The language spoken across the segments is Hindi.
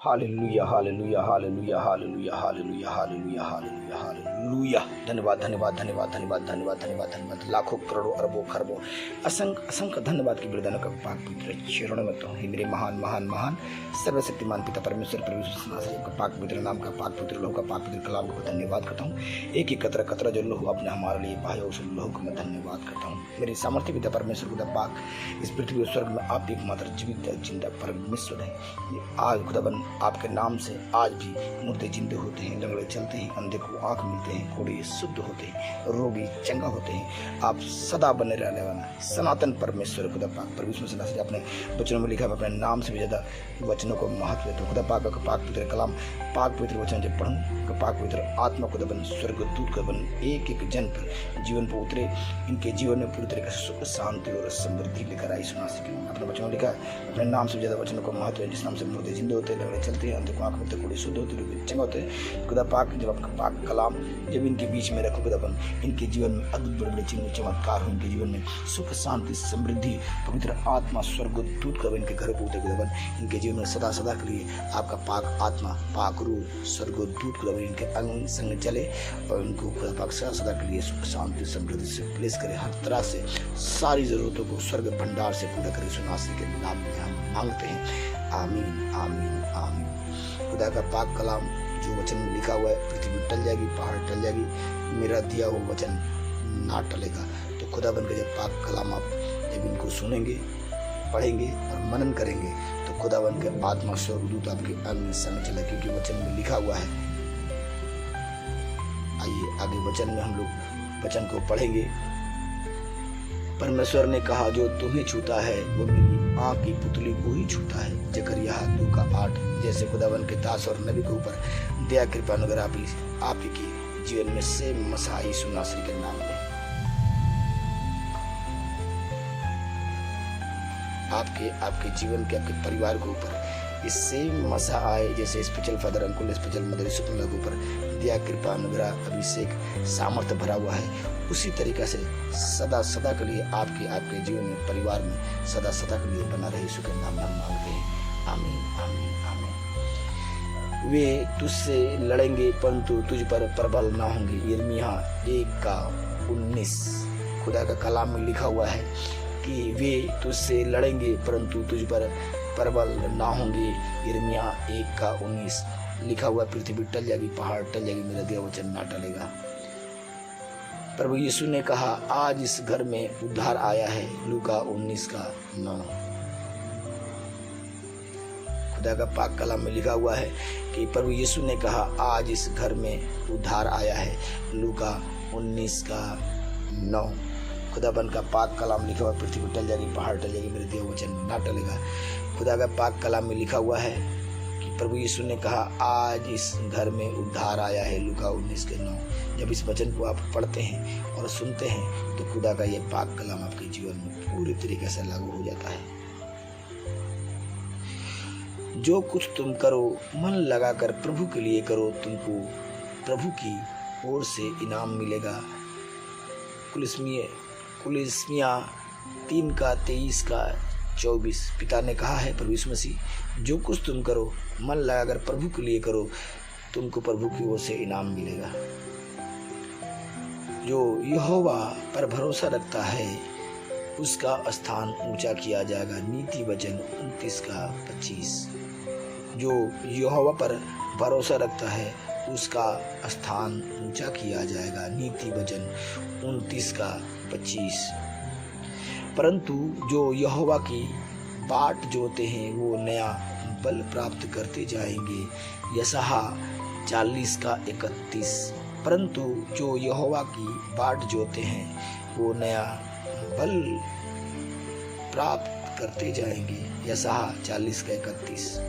Hallelujah hallelujah hallelujah hallelujah hallelujah hallelujah hallelujah hallelujah. धन्यवाद धन्यवाद धन्यवाद धन्यवाद धन्यवाद धन्यवाद धन्यवाद। लाखों करोड़ों अरबों खरबों असंख्य असंख्य धन्यवाद की वरदानों का पाक पवित्र चरणों में तो हे मेरे महान महान महान सर्वशक्तिमान पिता परमेश्वर परमेश्वर का पाक पवित्र नाम का पाक पवित्र लहू का पाक पवित्र कलाम को धन्यवाद करता हूँ। एक ही कतरा कतरा जो लहू अपने हमारे लिए बहाया उस लहू को मैं धन्यवाद करता हूँ। मेरे सामर्थ्य पिता परमेश्वर खुदा पाक इस पृथ्वी और स्वर्ग में आप एकमात्र जीवित जिंदा परमेश्वर है। आज खुदाबंद आपके नाम से आज भी मुर्दे जिंदे होते हैं, लंगड़े चलते हैं, अंधे को आँख मिलते हैं, कोढ़े शुद्ध होते हैं, रोगी चंगा होते हैं। आप सदा बने रहने वाला सनातन परमेश्वर खुदा पाक परमेश्वर से अपने वचनों में लिखा है। अपने नाम से भी ज़्यादा वचनों को महत्व देता हूँ। खुदा पाक का पाक पवित्र कलाम पाक पवित्र वचन जब पढ़ूँ पाक पवित्र आत्मा खुदा बन स्वर्ग दूत का बन एक एक जन पर जीवन पर उतरे, इनके जीवन में पूरी तरीके से सुख शांति और समृद्धि लेकर आई सुना सके। अपने वचनों लिखा है। अपने नाम से ज़्यादा वचनों को महत्व है। जिस नाम से मुर्दे जिंदे होते हैं, लंगड़े चलते हैं, अंधे को आँख मिलते, कोढ़े शुद्ध होते हैं, चंगे होते हैं। खुदा पाक जब आपका पाक कलाम जब इनके बीच में रखो खुदा बन इनके जीवन में अद्भुत बड़े बड़े चिन्ह चमत्कार हो, इनके जीवन में सुख शांति समृद्धि पवित्र आत्मा स्वर्ग दूत का इनके घर को उतरे खुदा बन इनके जीवन में सदा सदा के लिए आपका पाक आत्मा पाक रूह स्वर्ग दूत खुदा इनके अंग संग चले और इनको खुदा पाक सदा सदा के लिए सुख शांति समृद्धि से प्लेस करे। हर तरह से सारी जरूरतों को स्वर्ग भंडार से पूरा करे। सुनासी के नाम में हम मांगते हैं, आमीन आमीन आमीन। खुदा का पाक कलाम जो वचन में लिखा हुआ है, पृथ्वी टल जाएगी, पहाड़ टल जाएगी, मेरा दिया हुआ वचन ना टलेगा। तो खुदा बन के जब पाक कलाम आप जब इनको सुनेंगे, पढ़ेंगे और मनन करेंगे तो खुदा बन के आत्मा स्वर्गदूत आपके अंग संग चले, क्योंकि वचन में लिखा हुआ है। आइए आगे वचन में हम लोग वचन को पढ़ेंगे। परमेश्वर ने कहा, जो तुम्हें छूता है वो मेरी आँख की पुतली को ही छूता है। जकरिया 2:8। जैसे खुदावन के दास और नबी के ऊपर दया कृपा अनुग्रह आप ही की जीवन में से मसीह यीशु नासरी के नाम में आपके जीवन के आपके परिवार के ऊपर इससे मसा आए। जैसे special father uncle special mother सुपन के ऊपर दया कृपा अनुग्रह अभिषेक सामर्थ्य भरा हुआ है, उसी तरीके से सदा सदा के लिए आपके जीवन में परिवार में सदा सदा के लिए बना रहे। यीशु के नाम में मांगते हैं, आमीन आमीन आमीन। वे तुझसे लड़ेंगे परंतु तुझ पर प्रबल ना होंगे। यिर्मयाह 1:19। खुदा का कलाम में लिखा हुआ है कि वे तुझसे लड़ेंगे परंतु तुझ पर प्रबल ना होंगे। यिर्मयाह 1:19 लिखा हुआ। पृथ्वी टल जाएगी, पहाड़ टल जाएगी, मेरा दिया वचन ना टलेगा। प्रभु यीशु ने कहा, आज इस घर में उद्धार आया है। लूका 19:9। खुदा का पाक कलाम में लिखा हुआ है कि प्रभु यीशु ने कहा, आज इस घर में उद्धार आया है। लूका 19:9। खुदाबंद का पाक कलाम लिखा हुआ। पृथ्वी टल जाएगी, पहाड़ टल जाएगी, मेरे दिया वचन ना टलेगा। खुदा का पाक कलाम में लिखा हुआ है कि प्रभु यीशु ने कहा, आज इस घर में उद्धार आया है। लूका 19:9। जब इस वचन को आप पढ़ते हैं और सुनते हैं तो खुदा का ये पाक कलाम आपके जीवन में पूरी तरीके से लागू हो जाता है। जो कुछ तुम करो मन लगाकर प्रभु के लिए करो, तुमको प्रभु की ओर से इनाम मिलेगा। कुलिस्मिया 3:23-24। पिता ने कहा है, प्रभु यीशु मसीह, जो कुछ तुम करो मन लगाकर प्रभु के लिए करो, तुमको प्रभु की ओर से इनाम मिलेगा। जो यहोवा पर भरोसा रखता है उसका स्थान ऊंचा किया जाएगा। नीति वचन 29:25। जो यहोवा पर भरोसा रखता है उसका स्थान ऊंचा किया जाएगा। नीति वचन 29:25। परंतु जो यहोवा की बाट जोते हैं वो नया बल प्राप्त करते जाएंगे। यशायाह 40:31। परंतु जो यहोवा की बाट जोते हैं वो नया बल प्राप्त करते जाएंगे। यशायाह 40:31।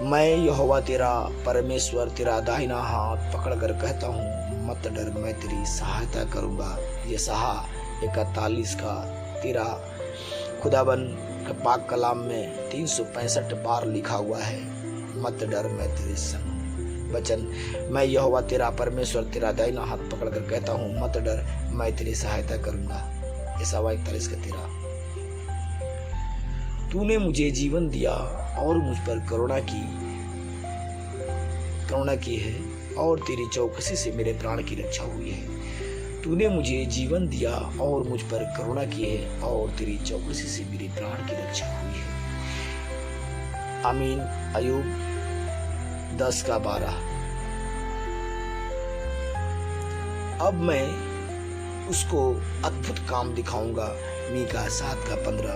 मैं यहोवा तेरा परमेश्वर तेरा दाहिना हाथ पकड़कर कहता हूँ, मत डर, मैं तेरी सहायता करूँगा। यशायाह 41:13। खुदाबंद के पाक कलाम में 365 बार लिखा हुआ है, मत डर, मैं तेरे संग। वचन, मैं यहोवा तेरा परमेश्वर तेरा दाहिना हाथ पकड़कर कहता हूँ, मत डर, मैं तेरी सहायता करूँगा। यशायाह 41:13। तूने मुझे जीवन दिया और मुझ पर करुणा की है और तेरी चौकसी से मेरे प्राण की रक्षा हुई है। तूने मुझे जीवन दिया और मुझ पर करुणा की है और तेरी चौकसी से मेरे प्राण की रक्षा हुई है। आमीन। अय्यूब 10:12। अब मैं उसको अद्भुत काम दिखाऊंगा। मीका 7:15।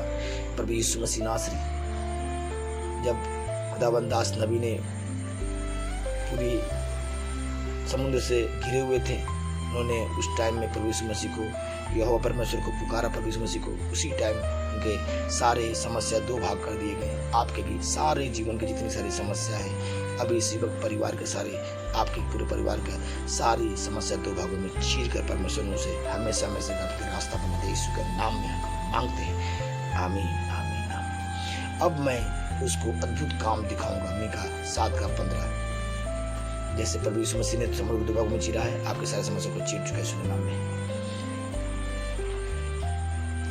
प्रभु यीशु मसीह नासरी, जब खुदावंद दास नबी ने पूरी समुद्र से घिरे हुए थे, उन्होंने उस टाइम में प्रभु यीशु मसीह को, यहोवा परमेश्वर को पुकारा। प्रभु यीशु मसीह को उसी टाइम उनके सारे समस्या 2 भाग कर दिए गए। आपके भी सारे जीवन की जितनी सारी समस्या है, अभी इस युवक परिवार के सारे, आपके पूरे परिवार का सारी समस्या 2 भागों में चीर कर परमेश्वर उसे हमेशा आपके रास्ता बना दे। यीशु के नाम में मांगते हैं। आमीन, आमीन, आमीन। अब मैं उसको अद्भुत काम दिखाऊंगा। मीका 7:15। जैसे प्रभु यीशु मसीह ने समुद्र 2 भागों में चीरा है, आपके सारे समस्या को चीर चुका है। यीशु के नाम में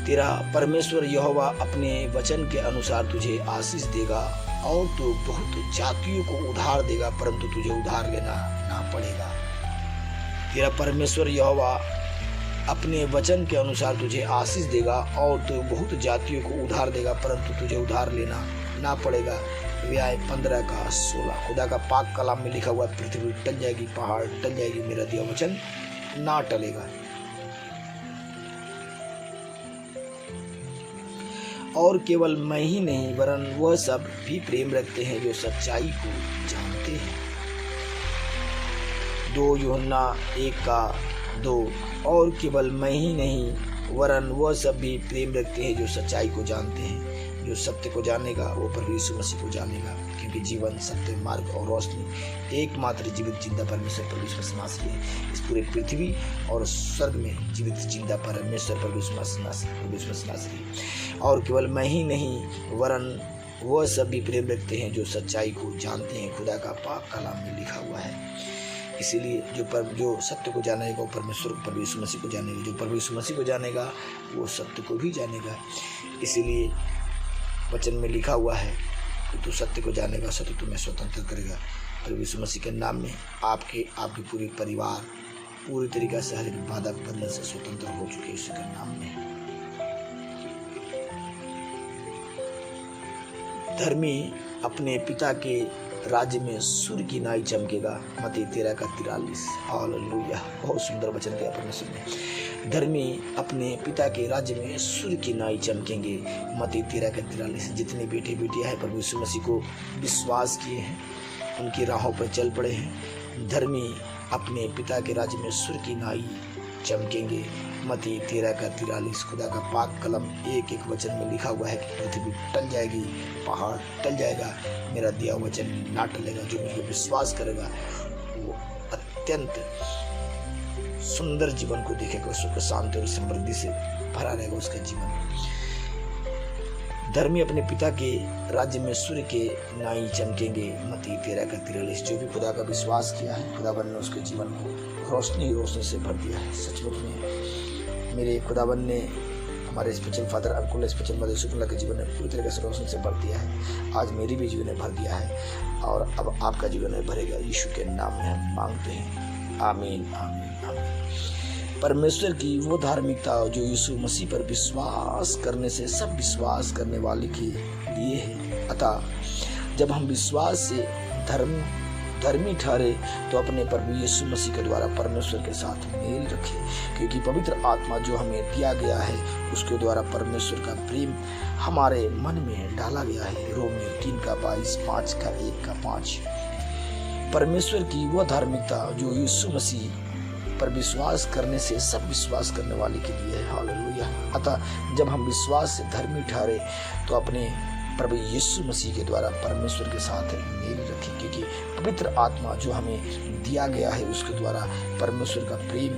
तेरा परमेश्वर यहोवा अपने वचन के अनुसार तुझे आशीष देगा और तू बहुत जातियों को उधार देगा, परंतु तुझे उधार लेना ना पड़ेगा। तेरा परमेश्वर यहोवा अपने वचन के अनुसार तुझे आशीष देगा और तू बहुत जातियों को उधार देगा, परंतु तुझे उधार लेना ना पड़ेगा। व्याय 15:16। खुदा का पाक कलाम में लिखा हुआ, पृथ्वी टल जाएगी, पहाड़ टल जाएगी, मेरा दिया वचन ना टलेगा। और केवल मैं ही नहीं वरन वह सब भी प्रेम रखते हैं जो सच्चाई को जानते हैं। 2 यूहन्ना 1:2। और केवल मैं ही नहीं वरन वह सब भी प्रेम रखते हैं जो सच्चाई को जानते हैं। जो सत्य को जानेगा वो प्रभु यीशु मसीह को जानेगा, क्योंकि जीवन, सत्य, मार्ग और रोशनी एकमात्र जीवित जिंदा परमेश्वर प्रभु यीशु मसीह नासरी है। इस पूरे पृथ्वी और स्वर्ग में जीवित जिंदा परमेश्वर प्रभु यीशु मसीह नासरी। और केवल मैं ही नहीं वरन वह सब भी प्रेम रखते हैं जो सच्चाई को जानते हैं। खुदा का पाक कलाम में लिखा हुआ है। इसीलिए जो सत्य को जानेगा वो परमेश्वर प्रभु यीशु मसीह को जानेगा। जो प्रभु यीशु मसीह को जानेगा वो सत्य को भी जानेगा। इसीलिए वचन में लिखा हुआ है कि तू सत्य को जानेगा, सत्य तुम्हें स्वतंत्र करेगा। प्रभु यीशु मसीह के नाम में आपके पूरे परिवार पूरी तरीके से हर एक बाधा बंधन से स्वतंत्र हो चुके। यीशु के नाम में धर्मी अपने पिता के राज्य में सूर्य की नाई चमकेगा। मत्ती 13:43। हालेलुया। बहुत सुंदर वचन दिया परमेश्वर ने। धर्मी अपने पिता के राज्य में सूर्य की नाई चमकेंगे। मत्ती 13:43। जितने बेटे बेटियां हैं प्रभु यीशु मसीह को विश्वास किए हैं, उनकी राहों पर चल पड़े हैं, धर्मी अपने पिता के राज्य में सूर्य की नाई चमकेंगे। मत्ती 13:43। खुदा का पाक कलम एक वचन में लिखा हुआ है कि पृथ्वी टल जाएगी, पहाड़ टल जाएगा, मेरा दिया वचन ना टलेगा। जो मुझे विश्वास करेगा वो अत्यंत सुंदर जीवन को देखेगा, सुख शांति और समृद्धि से भरा रहेगा उसका जीवन। धर्मी अपने पिता के राज्य में सूर्य के नाई चमकेंगे। मत्ती 13:43। जो भी खुदा का विश्वास किया है, खुदावन ने उसके जीवन को रोशनी से भर दिया है। सचमुच में मेरे खुदावन ने हमारे spiritual father uncle spiritual mother Shukla के जीवन में पूरी तरीके से रोशनी से भर दिया है। आज मेरी भी जीवन में भर दिया है और अब आपका जीवन में भरेगा। यीशु के नाम में हम मांगते हैं। आमीन, आमीन, आमीन। परमेश्वर की वो धार्मिकता जो यीशु मसीह पर विश्वास करने से सब विश्वास करने वाले के लिए है। अतः जब हम विश्वास से धर्मी ठहरे तो अपने प्रभु यीशु मसीह के द्वारा परमेश्वर के साथ मेल रखें, क्योंकि पवित्र आत्मा जो हमें दिया गया है उसके द्वारा परमेश्वर का प्रेम हमारे मन में डाला गया है। रोमियो 3:22, 5:1-5। परमेश्वर की वह धार्मिकता जो यीशु मसीह पर विश्वास करने से सब विश्वास करने वाले के लिए है। हालेलुया। अतः जब हम विश्वास से धर्मी ठहरे तो अपने प्रभु यीशु मसीह के द्वारा परमेश्वर के साथ मेल रखें, क्योंकि पवित्र आत्मा जो हमें दिया गया है उसके द्वारा परमेश्वर का प्रेम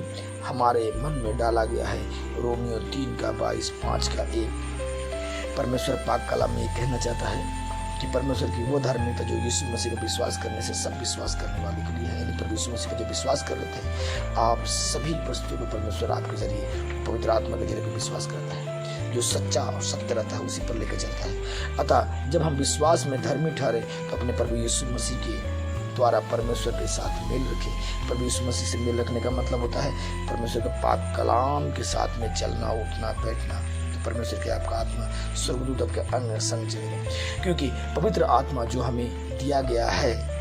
हमारे मन में डाला गया है। रोमियो 3:22, 5:1। परमेश्वर पाक कलाम में कहना चाहता है कि परमेश्वर की वो धार्मिकता जो यीशु मसीह का विश्वास करने से सब विश्वास करने वाले के लिए है। यानी प्रभु यीशु मसीह का जो विश्वास कर लेते हैं, आप सभी वस्तुओं को परमेश्वर आपके जरिए पवित्र आत्मा के जरिए विश्वास करता है। जो सच्चा और सत्य रहता है उसी पर लेकर चलता है। अतः जब हम विश्वास में धर्मी ठहरे तो अपने प्रभु यीशु मसीह के द्वारा परमेश्वर के साथ मेल रखें। प्रभु यीशु मसीह से मेल रखने का मतलब होता है परमेश्वर के पाक कलाम के साथ में चलना, उठना, बैठना। तो परमेश्वर के आपका आत्मा स्वर्गदूत आपके अंग संग चलेगा, क्योंकि पवित्र आत्मा जो हमें दिया गया है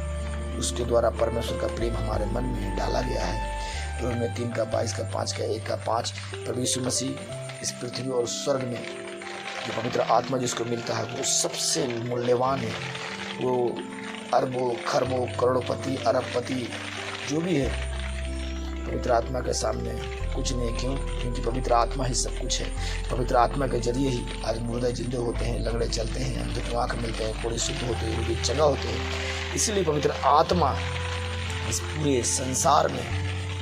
उसके द्वारा परमेश्वर का प्रेम हमारे मन में डाला गया है। रोमियो 3 का 22 का 5 का 1 का 5। प्रभु यीशु मसीह इस पृथ्वी और स्वर्ग में जो पवित्र आत्मा जिसको मिलता है वो सबसे मूल्यवान है। वो अरबों खरबों करोड़पति अरबपति जो भी है पवित्र आत्मा के सामने कुछ नहीं। क्यों? क्योंकि पवित्र आत्मा ही सब कुछ है। पवित्र आत्मा के जरिए ही आज मुर्दे जिंदे होते हैं, लंगड़े चलते हैं, अंधे को आँख मिलते हैं, कोड़े शुद्ध होते हैं, रोगी चंगा होते हैं। इसलिए पवित्र आत्मा इस पूरे संसार में,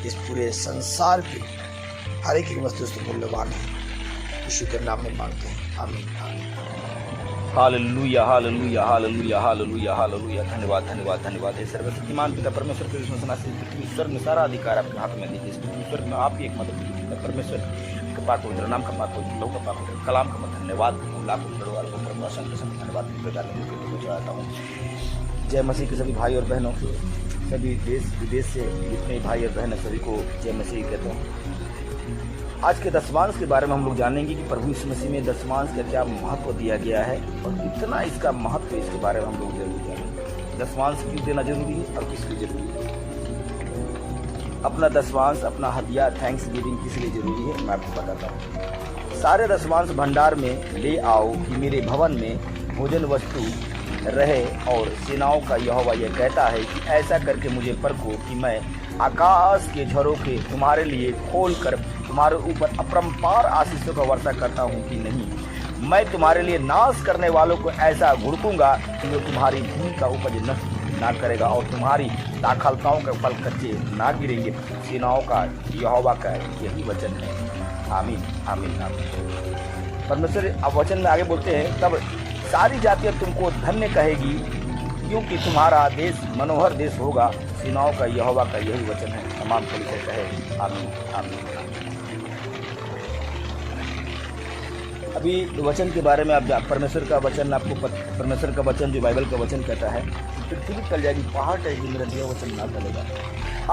इस पूरे संसार के हर एक वस्तु से मूल्यवान है। यीशु के नाम में मांगते हैं, आमीन आमीन। Hallelujah hallelujah hallelujah hallelujah hallelujah. धन्यवाद धन्यवाद धन्यवाद है सर्वशक्तिमान पिता परमेश्वर के पृथ्वी स्वर्ग में सारा अधिकार आपके हाथ में दीजिए। इस पृथ्वी स्वर्ग में आप ही एकमात्र पिता परमेश्वर का पाक पवित्र नाम का पाक पवित्र लहू का पाक पवित्र कलाम का धन्यवाद लाखों करोड़ों अरबों करोड़ों असंख्य धन्यवाद को चाहता हूँ। जय मसीह के सभी भाई और बहनों को, सभी देश विदेश से जितने भाई और बहन सभी को जय मसीह कहता हूँ। आज के दशमांश के बारे में हम लोग जानेंगे कि प्रभु यीशु मसीह में दशमांश का क्या महत्व दिया गया है और कितना इसका महत्व है, इसके बारे में हम लोग जरूर जानेंगे। दशमांश क्यों देना जरूरी है और किस लिए जरूरी है? अपना दशमांश, अपना हदिया, थैंक्स गिविंग किस लिए जरूरी है मैं आपको बताता हूँ। सारे दशमांश भंडार में ले आओ कि मेरे भवन में भोजन वस्तु रहे, और सेनाओं का यहोवा यह कहता है कि ऐसा करके मुझे परखो कि मैं आकाश के झरोखे तुम्हारे लिए खोल कर तुम्हारे ऊपर अपरंपार आशीषों का वर्षा करता हूँ कि नहीं। मैं तुम्हारे लिए नाश करने वालों को ऐसा घुड़कूंगा कि जो तुम्हारी भूमि का उपज नष्ट ना करेगा और तुम्हारी दाखलताओं के फल कच्चे ना गिरेंगे। सेनाओं का यहोवा का यही वचन है। आमीन आमीन आमीन। परमेश्वर अब वचन में आगे बोलते हैं, तब सारी जातियाँ तुमको धन्य कहेगी क्योंकि तुम्हारा देश मनोहर देश होगा। सेनाओं का यहोवा का यही वचन है। तमाम कलीसिया कहे आमीन आमीन। अभी वचन के बारे में आप परमेश्वर का वचन आपको परमेश्वर का वचन जो बाइबल का वचन कहता है, पृथ्वी टल जाएगी, पहाड़ टलेगी, मेरा दिया वचन ना टलेगा।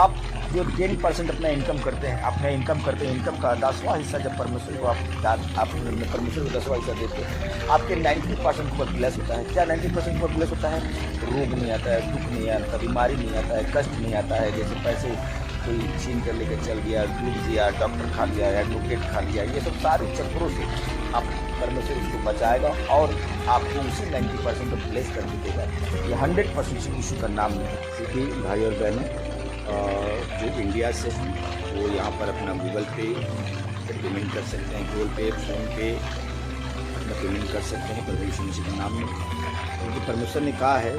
आप जो 10% अपना इनकम करते हैं, अपना इनकम करते हैं, इनकम का 10वां हिस्सा जब परमेश्वर को आप परमेश्वर को 10वां हिस्सा देते हैं, आपके 90% ऊपर ब्लेस होता है। क्या 90% ऊपर ब्लेस होता है? रोग नहीं आता है, दुख नहीं आता, बीमारी नहीं आता है, कष्ट नहीं आता है। जैसे पैसे कोई छीन कर लेकर चल गया, डूब गया, डॉक्टर खा लिया, एडवोकेट खा लिया, ये सब सारे चक्रों से आप परमेश्वर उसको बचाएगा और आपको उसी 90% ब्लेस कर देगा। ये 100% यीशु का नाम है। क्योंकि भाई और बहनों जो इंडिया से हैं वो यहाँ पर अपना गूगल पे पेमेंट कर सकते हैं, गूगल पे, फ़ोन पे अपना पेमेंट कर सकते हैं प्रभु यीशु मसीह के नाम में। क्योंकि परमेश्वर ने कहा है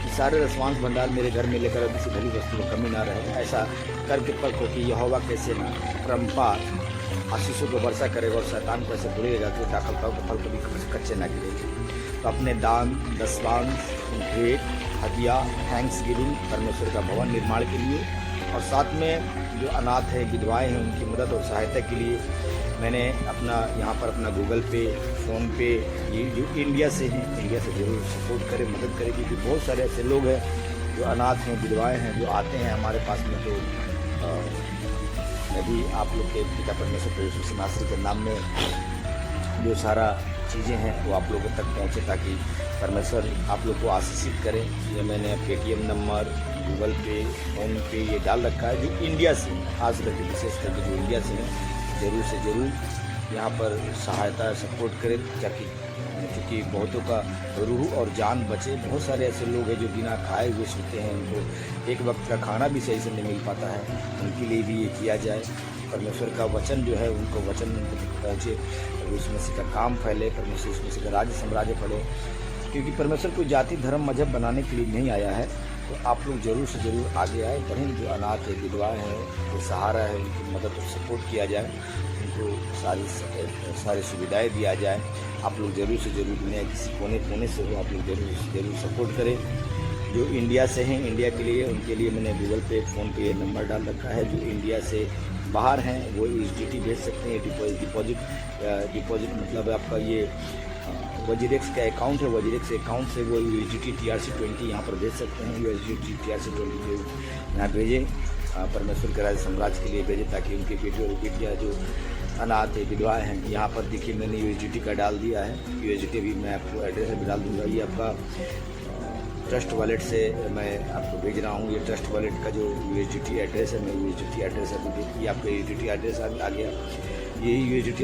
कि सारे दशमांश भंडार मेरे घर में लेकर किसी भली वस्तु में कमी ना रहे। ऐसा करके परखो कि यहोवा कैसे ना परम्पार आशीषों को वर्षा करेगा और शैतान को ऐसे बुड़ेगा कि दाखलताओं के फल कभी कच्चे ना गिरेंगे। तो अपने दान, दशमांश, भेंट, हदिया, थैंक्स गिविंग परमेश्वर का भवन निर्माण के लिए, और साथ में जो अनाथ हैं, विधवाएँ हैं, उनकी मदद और सहायता के लिए मैंने अपना यहाँ पर अपना गूगल पे, फ़ोन पे, ये जो इंडिया से हैं, इंडिया से ज़रूर सपोर्ट करें, मदद करें। क्योंकि बहुत सारे ऐसे लोग हैं जो अनाथ हैं, विधवाएँ हैं, जो आते हैं हमारे पास में। तो मैं भी आप लोग के पिता परमेश्वर यीशु मसीह के नाम में जो सारा चीज़ें हैं वो आप लोगों तक पहुँचे ताकि परमेश्वर आप लोग को आशीषित करें। ये मैंने पेटीएम नंबर, गूगल पे, फ़ोन पे ये डाल रखा है। जो इंडिया से खास करके, विशेष करके जो इंडिया से हैं, ज़रूर से ज़रूर यहाँ पर सहायता सपोर्ट करें ताकि क्योंकि बहुतों का रूह और जान बचे। बहुत सारे ऐसे लोग हैं जो बिना खाए हुए सोते हैं, उनको एक वक्त का खाना भी सही से नहीं मिल पाता है, उनके लिए भी ये किया जाए। परमेश्वर का वचन जो है उनको वचन उनको तक पहुँचे, यीशु मसीह का काम फैले, परमेश्वर यीशु मसीह का राज्य साम्राज्य फैले। क्योंकि परमेश्वर कोई जाति धर्म मजहब बनाने के लिए नहीं आया है। तो आप लोग ज़रूर से ज़रूर आगे आए, बढ़ें। जो अनाथ है, विधवाएँ हैं, जो सहारा है, उनकी मदद और सपोर्ट किया जाए, उनको सारी सुविधाएं दिया जाए। आप लोग ज़रूर से ज़रूर दुनिया किसी कोने से हो, आप लोग ज़रूर सपोर्ट करें। जो इंडिया से हैं, इंडिया के लिए, उनके लिए मैंने गूगल पे, फ़ोन पे नंबर डाल रखा है। जो इंडिया से बाहर हैं वो USDT भेज सकते हैं। डिपॉजिट मतलब आपका ये वजीरेक्स का अकाउंट है, वजीरेक्स अकाउंट से वो USDT TRC20 यहाँ पर भेज सकते हैं। USDT TRC20 जो यहाँ भेजें, परमेश्वर के राज्य साम्राज्य के लिए भेजें, ताकि उनके बेटे और बेटियाँ जो अनाथ है, विधवाएँ हैं। यहाँ पर देखिए मैंने USDT का डाल दिया है। USDT भी मैं आपको एड्रेस भी डाल दूँगा। ये आपका ट्रस्ट वॉलेट से मैं आपको भेज रहा हूँ। ये ट्रस्ट वॉलेट का जो USDT एड्रेस है, मैं USDT एड्रेस अभी देखिए आपका USDT एड्रेस आ गया। यही USDT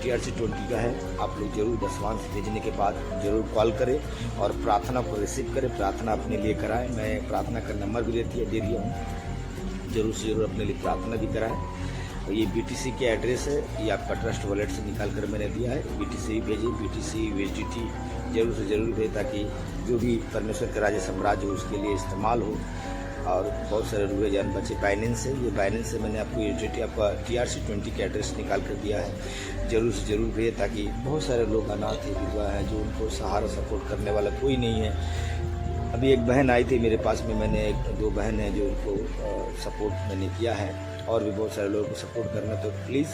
TRC20 का है। आप लोग जरूर दशवांश भेजने के बाद जरूर कॉल करें और प्रार्थना को रिसीव करें, प्रार्थना अपने लिए कराएं। मैं प्रार्थना का नंबर भी दे दिया हूँ, जरूर से जरूर अपने लिए प्रार्थना भी कराएं। और ये BTC के एड्रेस है, ये आपका ट्रस्ट वॉलेट से निकाल कर मैंने दिया है। BTC ही भेजिए, BTC USDT जरूर से जरूर भेजें, ताकि जो भी परमेश्वर का राज्य साम्राज्य हो उसके लिए इस्तेमाल हो। और बहुत सारे रुपये जान बचे। बाइनेंस से, ये बाइनेंस से मैंने आपको USDT आपका TRC20 का एड्रेस निकाल कर दिया है। जरूर से जरूर भेजें, ताकि बहुत सारे लोग अनाथ है, विधवा है, जो उनको सहारा सपोर्ट करने वाला कोई नहीं है। अभी एक बहन आई थी मेरे पास में, मैंने 2 बहन हैं जो उनको सपोर्ट मैंने किया है, और भी बहुत सारे लोगों को सपोर्ट करना। तो प्लीज़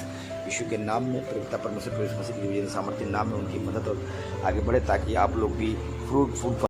यीशु के नाम में, पिता परमेश्वर की सामर्थ्य नाम में उनकी मदद और आगे बढ़े, ताकि आप लोग भी फ्रूटफुल